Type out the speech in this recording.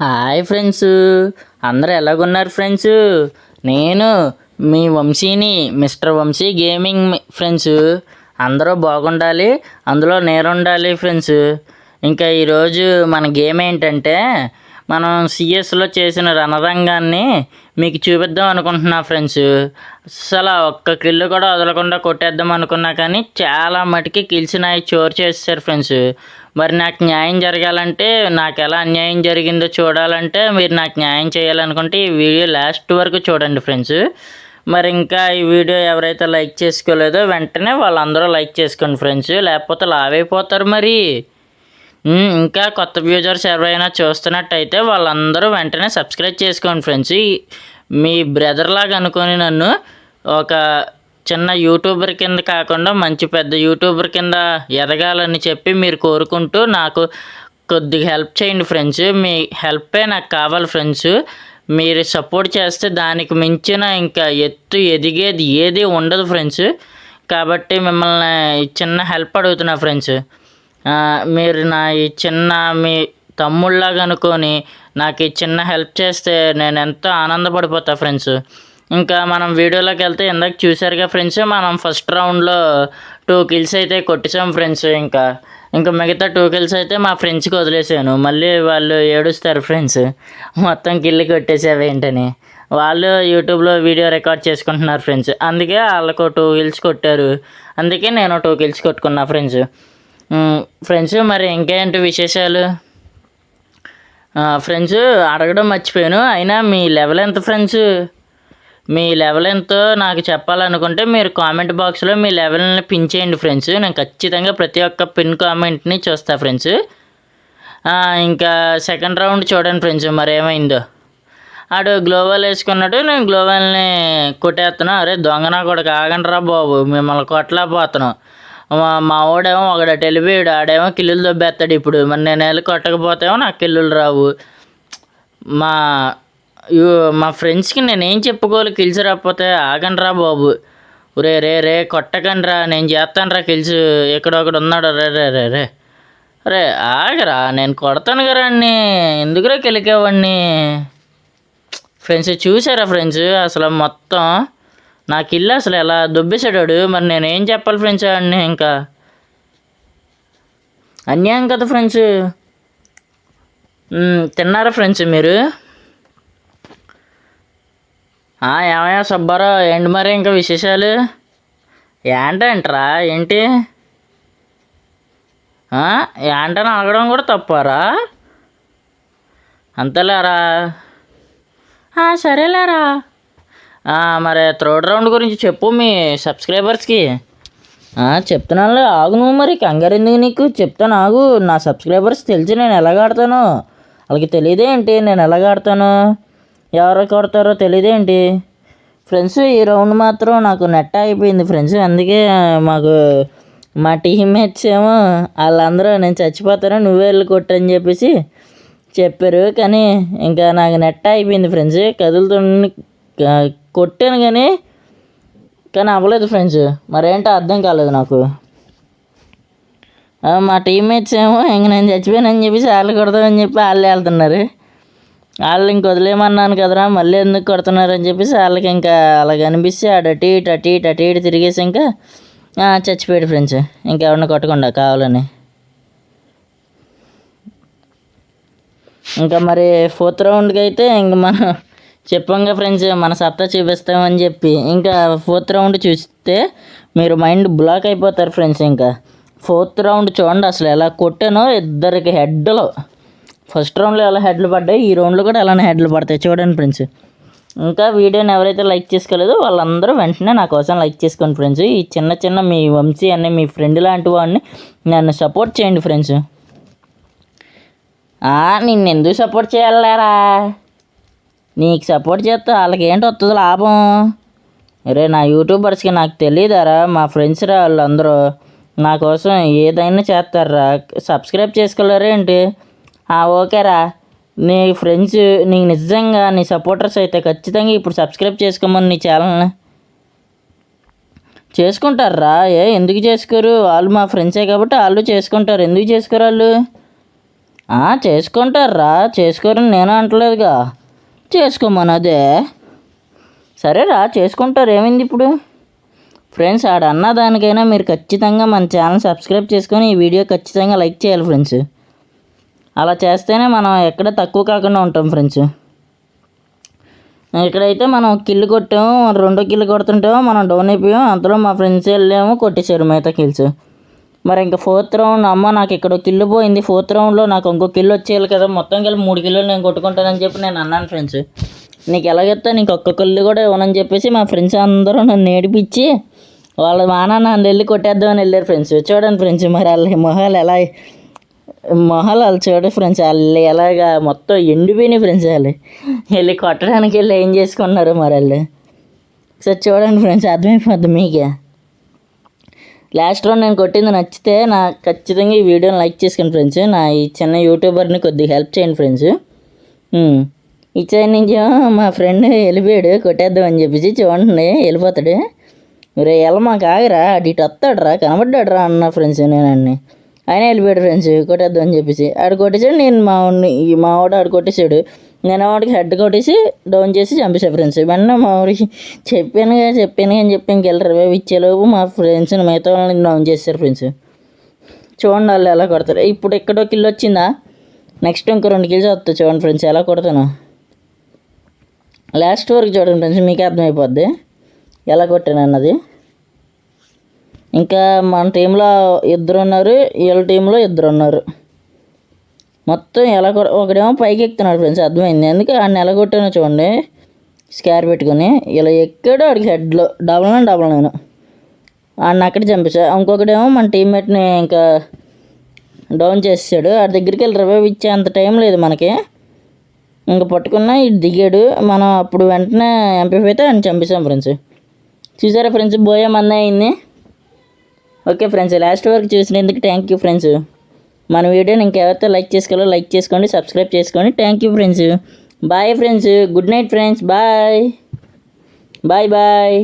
Hi friends, అందరూ ఎలాగున్నారు friends? నేను మీ వంశీని, మిస్టర్ వంశీ గేమింగ్ ఫ్రెండ్స్. అందరూ బాగుండాలి, అందులో నేనుండాలి ఫ్రెండ్స్. ఇంకా ఈరోజు మన గేమ్ ఏంటంటే, మనం సిఎస్లో చేసిన రణరంగాన్ని మీకు చూపిద్దాం అనుకుంటున్నా ఫ్రెండ్స్. అసలు ఒక్క కిల్లు కూడా వదలకుండా కొట్టేద్దాం అనుకున్నా, కానీ చాలా మటుకి కిల్స్ నాయి చోరు చేసేసారు ఫ్రెండ్స్. మరి నాకు న్యాయం జరగాలంటే, నాకు ఎలా అన్యాయం జరిగిందో చూడాలంటే, మీరు నాకు న్యాయం చేయాలనుకుంటే ఈ వీడియో లాస్ట్ వరకు చూడండి ఫ్రెండ్స్. మరి ఇంకా ఈ వీడియో ఎవరైతే లైక్ చేసుకోలేదో వెంటనే వాళ్ళందరూ లైక్ చేసుకోండి ఫ్రెండ్స్, లేకపోతే లావైపోతారు మరి. ఇంకా కొత్త వ్యూజర్స్ ఎవరైనా చూస్తున్నట్టయితే వాళ్ళందరూ వెంటనే సబ్స్క్రైబ్ చేసుకోండి ఫ్రెండ్స్. మీ బ్రదర్ లాగా అనుకొని నన్ను ఒక చిన్న యూట్యూబర్ కింద కాకుండా మంచి పెద్ద యూట్యూబర్ కింద ఎదగాలని చెప్పి మీరు కోరుకుంటూ నాకు కొద్దిగా హెల్ప్ చేయండి ఫ్రెండ్స్. మీ హెల్పే నాకు కావాలి ఫ్రెండ్స్. మీరు సపోర్ట్ చేస్తే దానికి మించిన ఇంకా ఎత్తు ఎదిగేది ఏది ఉండదు ఫ్రెండ్స్. కాబట్టి మిమ్మల్ని చిన్న హెల్ప్ అడుగుతున్నా ఫ్రెండ్స్. మీరు నా ఈ చిన్న మీ తమ్ముళ్ళలాగా అనుకొని నాకు ఈ చిన్న హెల్ప్ చేస్తే నేను ఎంతో ఆనందపడిపోతా ఫ్రెండ్స్. ఇంకా మనం వీడియోలోకి వెళ్తే ఇందాక చూసారుగా ఫ్రెండ్స్, మనం ఫస్ట్ రౌండ్లో 2 కిల్స్ అయితే కొట్టేసాం ఫ్రెండ్స్. ఇంకా మిగతా 2 కిల్స్ అయితే మా ఫ్రెండ్స్కి వదిలేసాను. మళ్ళీ వాళ్ళు ఏడుస్తారు ఫ్రెండ్స్, మొత్తం కిల్లు కొట్టేసావేంటని. వాళ్ళు యూట్యూబ్లో వీడియో రికార్డ్ చేసుకుంటున్నారు ఫ్రెండ్స్. అందుకే వాళ్ళకు 2 కిల్స్ కొట్టారు, అందుకే నేను 2 కిల్స్ కొట్టుకున్నా ఫ్రెండ్స్. ఫ్రెండ్స్ మరి ఇంకేంటి విశేషాలు? ఫ్రెండ్స్ అడగడం మర్చిపోయాను, అయినా మీ లెవెల్ ఎంత ఫ్రెండ్స్? మీ లెవెల్ ఎంతో నాకు చెప్పాలనుకుంటే మీరు కామెంట్ బాక్స్లో మీ లెవెల్ని పిన్ చేయండి ఫ్రెండ్స్. నేను ఖచ్చితంగా ప్రతి ఒక్క పిన్ కామెంట్ని చూస్తా ఫ్రెండ్స్. ఇంకా సెకండ్ రౌండ్ చూడండి ఫ్రెండ్స్, మరి ఏమైందో. ఆడు గ్లోవల్ వేసుకున్నాడు, నేను గ్లోవల్ని కొట్టేస్తున్నా. అరే దొంగనా కూడా ఆగండి రా బాబు, మిమ్మల్ని కొట్టలేకపోతున్నాం. మా వాడేమో ఒకటి వెళ్ళిపోయాడు, ఆడేమో కిల్లులు దొబ్బేస్తాడు ఇప్పుడు. మరి నేను వెళ్ళి కొట్టకపోతేమో నాకు కిల్లులు రావు. మా ఫ్రెండ్స్కి నేనేం చెప్పుకోవాలి కిల్స్ రాకపోతే? ఆగండి రా బాబు, రే రే రే కొట్టకండి రా, నేను చేస్తాను రా కిల్స్. ఎక్కడొకడు ఉన్నాడు, రే రే రే రే రే ఆగరా, నేను కొడతాను కదా అన్నీ, ఎందుకురా కెలికేవాడిని. ఫ్రెండ్స్ చూసారా ఫ్రెండ్స్, అసలు మొత్తం నా కిల్లు అసలు ఎలా దొబ్బేసాడాడు. మరి నేనేం చెప్పాలి ఫ్రెండ్స్ వాడిని? ఇంకా అన్యాయం కదా ఫ్రెండ్స్. తిన్నారా ఫ్రెండ్స్ మీరు? ఏమయ్యా సుబ్బారావు, ఏంటి మరి ఇంకా విశేషాలు? ఏంటంటరా ఏంటి? ఏంటని అడగడం కూడా తప్పారా? అంతేలేరా, సరేలేరా. మరి థర్డ్ రౌండ్ గురించి చెప్పు మీ సబ్స్క్రైబర్స్కి. చెప్తున్నానులే, ఆగు నువ్వు. మరి కంగారు ఎందుకు నీకు? చెప్తాను ఆగు. నా సబ్స్క్రైబర్స్ తెలిసి నేను ఎలాగ ఆడతాను, వాళ్ళకి తెలియదేంటి నేను ఎలాగ ఆడతాను, ఎవరు కొడతారో తెలియదేంటి ఫ్రెండ్స్. ఈ రౌండ్ మాత్రం నాకు నెట్ అయిపోయింది ఫ్రెండ్స్. అందుకే మా టీమ్మేట్స్ ఏమో వాళ్ళందరూ నేను చచ్చిపోతాను నువ్వే వెళ్ళి కొట్టని చెప్పేసి చెప్పారు. కానీ ఇంకా నాకు నెట్ అయిపోయింది ఫ్రెండ్స్. కదులుతున్న కొట్టాను కానీ అవ్వలేదు ఫ్రెండ్స్. మరేంటో అర్థం కాలేదు నాకు. మా టీమ్మేట్స్ ఏమో ఇంక నేను చచ్చిపోయానని చెప్పేసి వాళ్ళు కొడతామని చెప్పి వాళ్ళు వెళ్తున్నారు. వాళ్ళు ఇంక వదిలేయమన్నాను కదరా, మళ్ళీ ఎందుకు కొడుతున్నారని చెప్పేసి వాళ్ళకి ఇంకా అలాగ అనిపిస్తే అటు ఇటు తిరిగేసి ఇంకా చచ్చిపోయాడు ఫ్రెండ్స్. ఇంకెవరిని కొట్టకుండా కావాలని. ఇంకా మరి 4th రౌండ్కి అయితే ఇంక మనం చెప్పంగా ఫ్రెండ్స్, మన సత్తా చూపిస్తామని చెప్పి. ఇంకా 4th రౌండ్ చూస్తే మీరు మైండ్ బ్లాక్ అయిపోతారు ఫ్రెండ్స్. ఇంకా 4th రౌండ్ చూడండి అసలు ఎలా కొట్టానో, ఇద్దరికి హెడ్లు. ఫస్ట్ రౌండ్లో ఎలా హెడ్లు పడ్డాయి, ఈ రౌండ్లో కూడా అలానే హెడ్లు పడతాయి చూడండి ఫ్రెండ్స్. ఇంకా వీడియోని ఎవరైతే లైక్ చేసుకోలేదో వాళ్ళందరూ వెంటనే నా కోసం లైక్ చేసుకోండి ఫ్రెండ్స్. ఈ చిన్న మీ వంశీ అనే మీ ఫ్రెండ్ లాంటి వాడిని నన్ను సపోర్ట్ చేయండి ఫ్రెండ్స్. నిన్ను ఎందుకు సపోర్ట్ చేయాలరా? నీకు సపోర్ట్ చేస్తే వాళ్ళకి ఏంటి వస్తుంది లాభం? అరే నా యూట్యూబర్స్కి నాకు తెలియదారా, మా ఫ్రెండ్స్ రా వాళ్ళందరూ నా కోసం ఏదైనా చేస్తారా. సబ్స్క్రైబ్ చేసుకోలేరా ఏంటి? ఓకేరా, నీ ఫ్రెండ్స్ నీకు నిజంగా నీ సపోర్టర్స్ అయితే ఖచ్చితంగా ఇప్పుడు సబ్స్క్రైబ్ చేసుకోమని నీ ఛానల్ని చేసుకుంటారా. ఎందుకు చేసుకోరు? వాళ్ళు మా ఫ్రెండ్సే కాబట్టి వాళ్ళు చేసుకుంటారు. ఎందుకు చేసుకోరు వాళ్ళు? చేసుకుంటారా, చేసుకోరని నేను అంటలేదుగా, చేసుకోమని అదే. సరేరా చేసుకుంటారు, ఏమైంది ఇప్పుడు. ఫ్రెండ్స్ ఆడ అన్న దానికైనా మీరు ఖచ్చితంగా మన ఛానల్ సబ్స్క్రైబ్ చేసుకొని ఈ వీడియో ఖచ్చితంగా లైక్ చేయాలి ఫ్రెండ్స్. అలా చేస్తేనే మనం ఎక్కడ తక్కువ కాకుండా ఉంటాం ఫ్రెండ్స్. ఇక్కడైతే మనం కిల్లు కొట్టాము, రెండో కిల్లు కొడుతుంటామో మనం డౌన్ అయిపోయాం. అంతలో మా ఫ్రెండ్స్ వెళ్ళాము, కొట్టేశారు మిగతా కిల్స్. మరి ఇంకా 4th రౌండ్ అమ్మ నాకు ఇక్కడ కిల్లు పోయింది. 4th రౌండ్లో నాకు ఇంకో కిల్లు వచ్చేయాలి కదా, మొత్తం కలిపి 3 కిల్లులు నేను కొట్టుకుంటానని చెప్పి నేను అన్నాను ఫ్రెండ్స్. నీకు ఎలాగెత్తా నీకు ఒక్క కిల్లు కూడా ఇవ్వనని చెప్పేసి మా ఫ్రెండ్స్ అందరూ నన్ను ఏడిపించి వాళ్ళ నన్ను వెళ్ళి కొట్టేద్దామని వెళ్ళారు ఫ్రెండ్స్. చూడండి ఫ్రెండ్స్, మరి వాళ్ళ మొహాలు వాళ్ళు చూడ ఫ్రెండ్స్, వాళ్ళు ఎలాగా మొత్తం ఎండిపోయినాయి ఫ్రెండ్స్. వాళ్ళు వెళ్ళి కొట్టడానికి వెళ్ళి ఏం చేసుకున్నారు మరి వాళ్ళు. ఒకసారి చూడండి ఫ్రెండ్స్, అర్థమైపోద్ది మీకే. లాస్ట్ రౌండ్ నేను కొట్టింది నచ్చితే ఖచ్చితంగా ఈ వీడియోని లైక్ చేసుకోండి ఫ్రెండ్స్. నా ఈ చిన్న యూట్యూబర్ని కొద్దిగా హెల్ప్ చేయండి ఫ్రెండ్స్. ఈ సైడ్ నుంచి మా ఫ్రెండ్ వెళ్ళిపోయాడు కొట్టేద్దామని చెప్పేసి. చూడండి వెళ్ళిపోతాడు. రే మాకు ఆగరా, ఇటు వస్తాడు రా, కనబడ్డాడు రా అన్న ఫ్రెండ్స్. నేను అన్ని ఆయన వెళ్ళిపోయాడు ఫ్రెండ్స్ కొట్టేద్దాం అని చెప్పేసి. ఆడు కొట్టేసాడు, నేను మా వాడు ఆడు కొట్టేశాడు. నేను వాడికి హెడ్ కొట్టేసి డౌన్ చేసి చంపేసా ఫ్రెండ్స్. వెంటనే మా వాడికి చెప్పాను అని చెప్పి ఇంకెళ్ళరు ఇచ్చేలోపు మా ఫ్రెండ్స్ని మిగతా వాళ్ళని డౌన్ చేశారు ఫ్రెండ్స్. చూడండి వాళ్ళు ఎలా కొడతారు. ఇప్పుడు ఎక్కడో కిల్ వచ్చిందా, నెక్స్ట్ ఇంకో 2 కిల్స్ వస్తాయి. చూడండి ఫ్రెండ్స్ ఎలా కొడతాను. లాస్ట్ వరకు చూడండి ఫ్రెండ్స్, మీకే అర్థమైపోద్ది ఎలా కొట్టాను అన్నది. ఇంకా మన టీంలో 2 ఉన్నారు, వీళ్ళ టీంలో 2 ఉన్నారు. మొత్తం ఎలా ఒకడేమో పైకి ఎక్కుతున్నాడు ఫ్రెండ్స్, అర్థమైంది. ఎందుకు ఆడిని ఎలా కొట్టానో చూడండి, స్కార్ పెట్టుకుని ఇలా ఎక్కాడు. ఆడికి హెడ్లో డబల్ నేను ఆడిని అక్కడ చంపేసా. ఇంకొకడేమో మన టీమ్మేట్ని ఇంకా డౌన్ చేసాడు. ఆడి దగ్గరికి వెళ్ళి రివైవ్ ఇచ్చే అంత టైం లేదు మనకి. ఇంకా పట్టుకున్నా ఇటు దిగాడు. మనం అప్పుడు వెంటనే ఎంపీఫ్ అయితే ఆయన చంపేసాం ఫ్రెండ్స్. చూసారా ఫ్రెండ్స్, బోయే మంద అయింది. ఓకే ఫ్రెండ్స్, లాస్ట్ వరకు చూసినందుకు థ్యాంక్ యూ ఫ్రెండ్స్. మన వీడియోని ఇంకెవరితో లైక్ చేసుకోవాలో లైక్ చేసుకోండి, సబ్స్క్రైబ్ చేసుకోండి. Thank you friends. Bye friends, good night friends, bye bye bye.